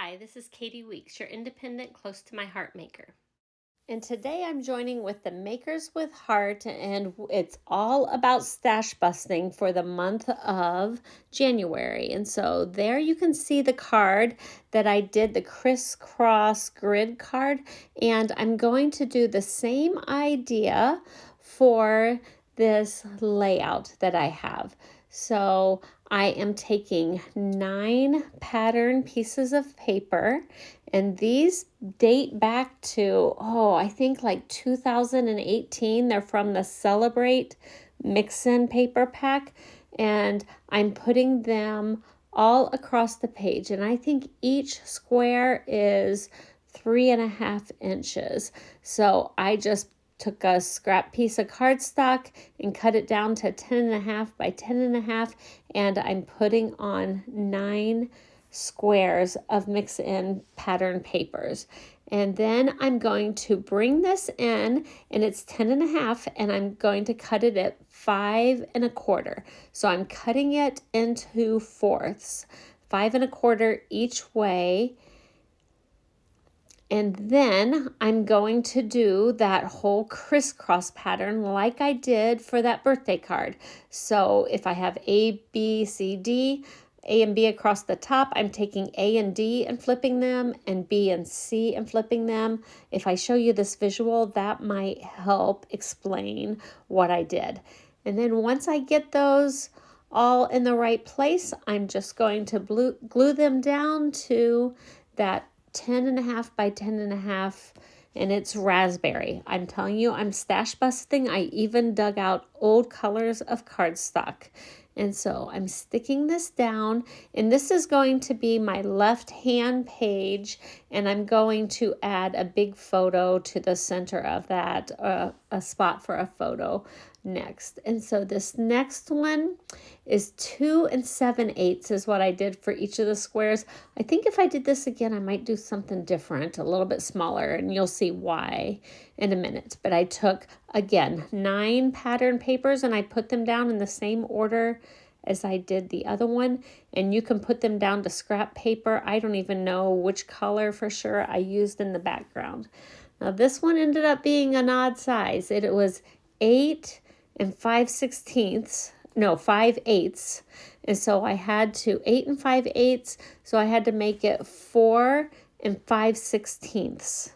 Hi, this is Katie Weeks, your independent, close to my heart maker. And today I'm joining with the Makers with Heart, and it's all about stash busting for the month of January. And so there you can see the card that I did, the Criss-Cross grid card, and I'm going to do the same idea for this layout that I have. So I am taking 9 pattern pieces of paper, and these date back to, I think like 2018. They're from the Celebrate Mix-In paper pack, and I'm putting them all across the page. And I think each square is 3.5 inches. So I just took a scrap piece of cardstock and cut it down to 10.5 by 10.5, and I'm putting on 9 squares of mix-in pattern papers. And then I'm going to bring this in, and it's 10.5, and I'm going to cut it at 5.25. So I'm cutting it into fourths, 5.25 each way. And then I'm going to do that whole crisscross pattern like I did for that birthday card. So if I have A, B, C, D, A and B across the top, I'm taking A and D and flipping them, and B and C and flipping them. If I show you this visual, that might help explain what I did. And then once I get those all in the right place, I'm just going to glue them down to that 10.5 by 10.5, and it's raspberry. I'm telling you, I'm stash busting. I even dug out old colors of cardstock. And so I'm sticking this down, and this is going to be my left hand page, and I'm going to add a big photo to the center of that, a spot for a photo next. And so this next one is 2 7/8 is what I did for each of the squares. I think if I did this again, I might do something different, a little bit smaller, and you'll see why in a minute. But I took, again, 9 pattern papers, and I put them down in the same order as I did the other one, and you can put them down to scrap paper. I don't even know which color for sure I used in the background. Now this one ended up being an odd size. It was 8 5/16, no, 5/8, and so I had to 8 5/8, so I had to make it 4 5/16.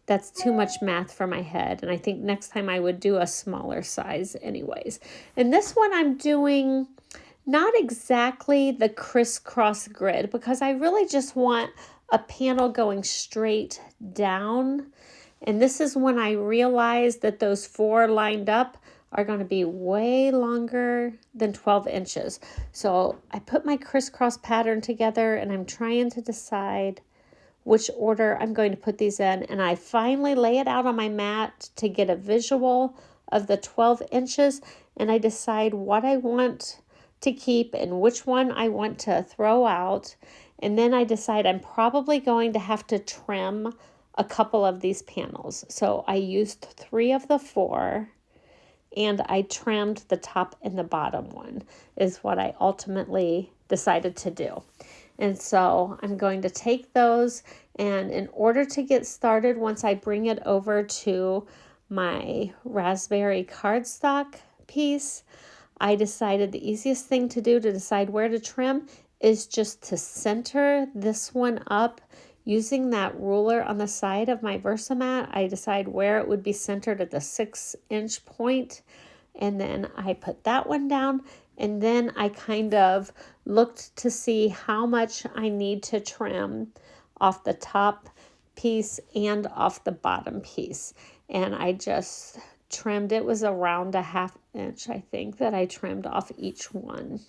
That's too much math for my head, and I think next time I would do a smaller size anyways. And this one I'm doing not exactly the crisscross grid, because I really just want a panel going straight down. And this is when I realized that those 4 lined up are going to be way longer than 12 inches. So I put my crisscross pattern together, and I'm trying to decide which order I'm going to put these in. And I finally lay it out on my mat to get a visual of the 12 inches. And I decide what I want to keep and which one I want to throw out. And then I decide I'm probably going to have to trim a couple of these panels. So I used 3 of the 4. And I trimmed the top and the bottom one, is what I ultimately decided to do. And so I'm going to take those, and in order to get started, once I bring it over to my raspberry cardstock piece, I decided the easiest thing to do to decide where to trim is just to center this one up. Using that ruler on the side of my Versamat, I decide where it would be centered at the 6-inch point, and then I put that one down, and then I kind of looked to see how much I need to trim off the top piece and off the bottom piece, and I just trimmed. It was around a 1/2 inch, I think, that I trimmed off each one.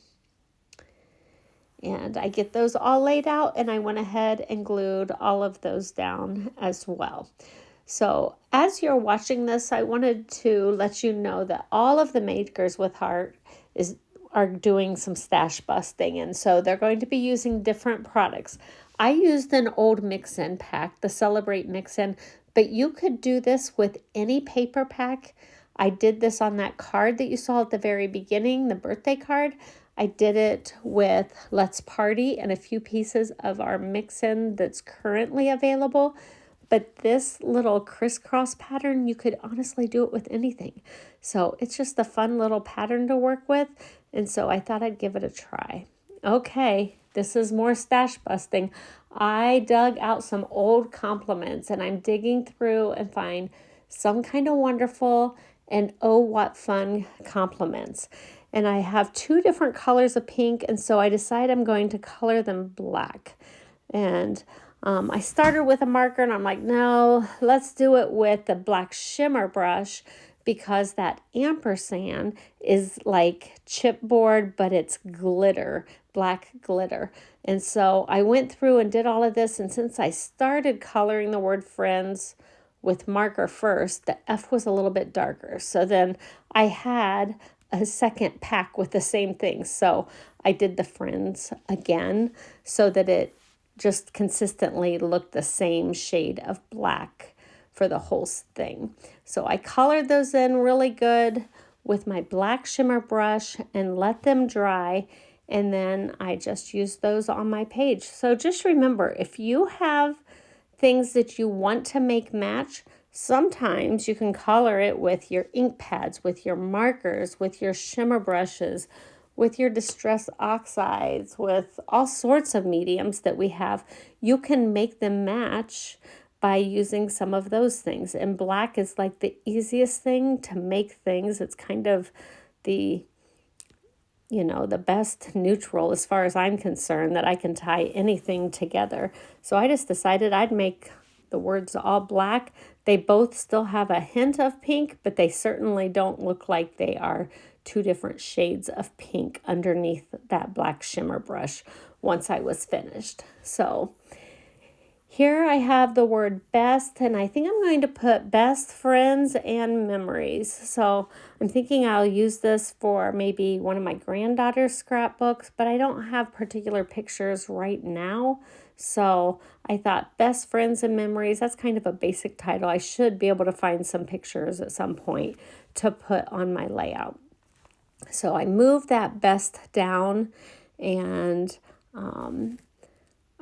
And I get those all laid out, and I went ahead and glued all of those down as well. So as you're watching this, I wanted to let you know that all of the Makers with Heart are doing some stash busting, and so they're going to be using different products. I used an old mix-in pack, the Celebrate mix-in, but you could do this with any paper pack. I did this on that card that you saw at the very beginning, the birthday card. I did it with Let's Party and a few pieces of our mix-in that's currently available. But this little crisscross pattern, you could honestly do it with anything. So it's just a fun little pattern to work with. And so I thought I'd give it a try. Okay, this is more stash busting. I dug out some old compliments and I'm digging through and find some kind of wonderful and oh, what fun compliments. And I have two different colors of pink, and so I decide I'm going to color them black. And I started with a marker, and I'm like, no, let's do it with the black shimmer brush, because that ampersand is like chipboard, but it's glitter, black glitter. And so I went through and did all of this, and since I started coloring the word friends with marker first, the F was a little bit darker. So then I had a second pack with the same thing. So I did the friends again so that it just consistently looked the same shade of black for the whole thing. So I colored those in really good with my black shimmer brush and let them dry. And then I just used those on my page. So just remember, if you have things that you want to make match, sometimes you can color it with your ink pads, with your markers, with your shimmer brushes, with your distress oxides, with all sorts of mediums that we have. You can make them match by using some of those things. And black is like the easiest thing to make things. It's kind of the the best neutral as far as I'm concerned, that I can tie anything together. So I just decided I'd make the words all black. They both still have a hint of pink, but they certainly don't look like they are two different shades of pink underneath that black shimmer brush once I was finished. So here I have the word best, and I think I'm going to put best friends and memories. So I'm thinking I'll use this for maybe one of my granddaughter's scrapbooks, but I don't have particular pictures right now. So I thought best friends and memories, that's kind of a basic title. I should be able to find some pictures at some point to put on my layout. So I moved that best down, and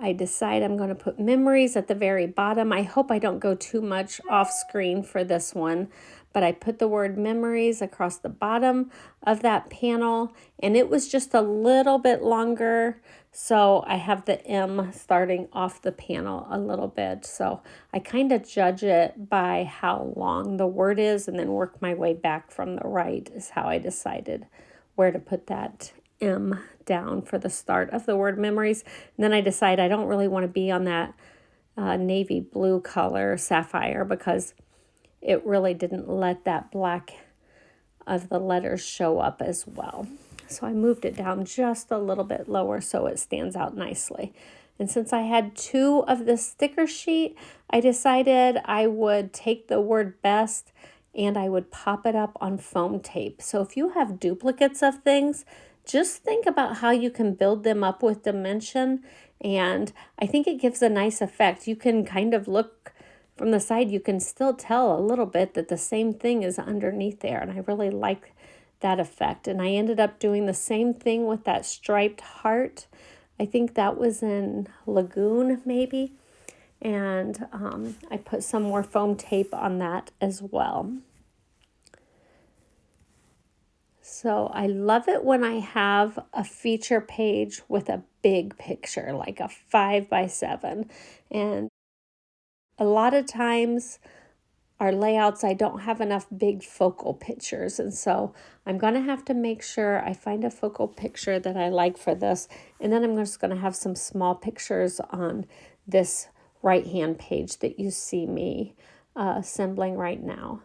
I decide I'm going to put memories at the very bottom. I hope I don't go too much off screen for this one, but I put the word memories across the bottom of that panel, and it was just a little bit longer. So I have the M starting off the panel a little bit. So I kind of judge it by how long the word is and then work my way back from the right is how I decided where to put that M down for the start of the word memories. And then I decide I don't really want to be on that navy blue color sapphire, because it really didn't let that black of the letters show up as well. So I moved it down just a little bit lower so it stands out nicely. And since I had two of this sticker sheet, I decided I would take the word best and I would pop it up on foam tape. So if you have duplicates of things, just think about how you can build them up with dimension, and I think it gives a nice effect. You can kind of look from the side, you can still tell a little bit that the same thing is underneath there, and I really like that effect. And I ended up doing the same thing with that striped heart. I think that was in Lagoon maybe, and I put some more foam tape on that as well. So I love it when I have a feature page with a big picture, like a 5x7. And a lot of times our layouts, I don't have enough big focal pictures. And so I'm going to have to make sure I find a focal picture that I like for this. And then I'm just going to have some small pictures on this right-hand page that you see me assembling right now.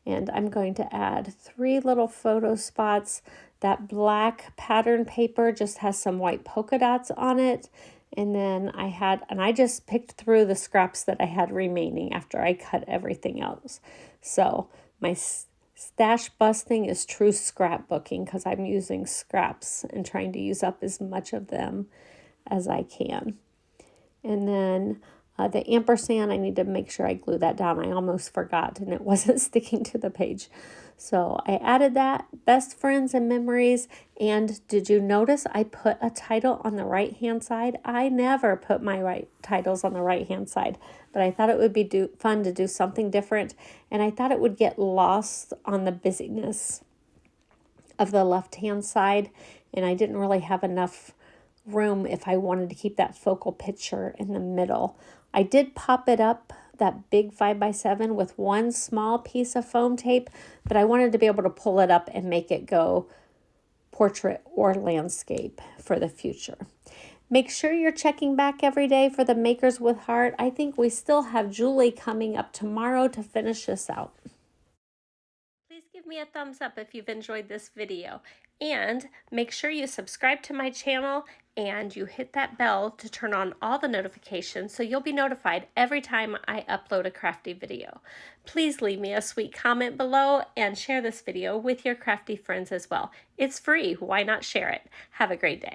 And I'm going to add 3 little photo spots. That black pattern paper just has some white polka dots on it. And then I just picked through the scraps that I had remaining after I cut everything else. So my stash busting is true scrapbooking, because I'm using scraps and trying to use up as much of them as I can. And then The ampersand, I need to make sure I glue that down. I almost forgot and it wasn't sticking to the page. So I added that, best friends and memories. And did you notice I put a title on the right hand side? I never put my titles on the right hand side, but I thought it would be fun to do something different. And I thought it would get lost on the busyness of the left hand side. And I didn't really have enough room if I wanted to keep that focal picture in the middle. I did pop it up, that big 5x7, with one small piece of foam tape, but I wanted to be able to pull it up and make it go portrait or landscape for the future. Make sure you're checking back every day for the Makers with Heart. I think we still have Julie coming up tomorrow to finish this out. Please give me a thumbs up if you've enjoyed this video, and make sure you subscribe to my channel and you hit that bell to turn on all the notifications so you'll be notified every time I upload a crafty video. Please leave me a sweet comment below and share this video with your crafty friends as well. It's free, why not share it? Have a great day.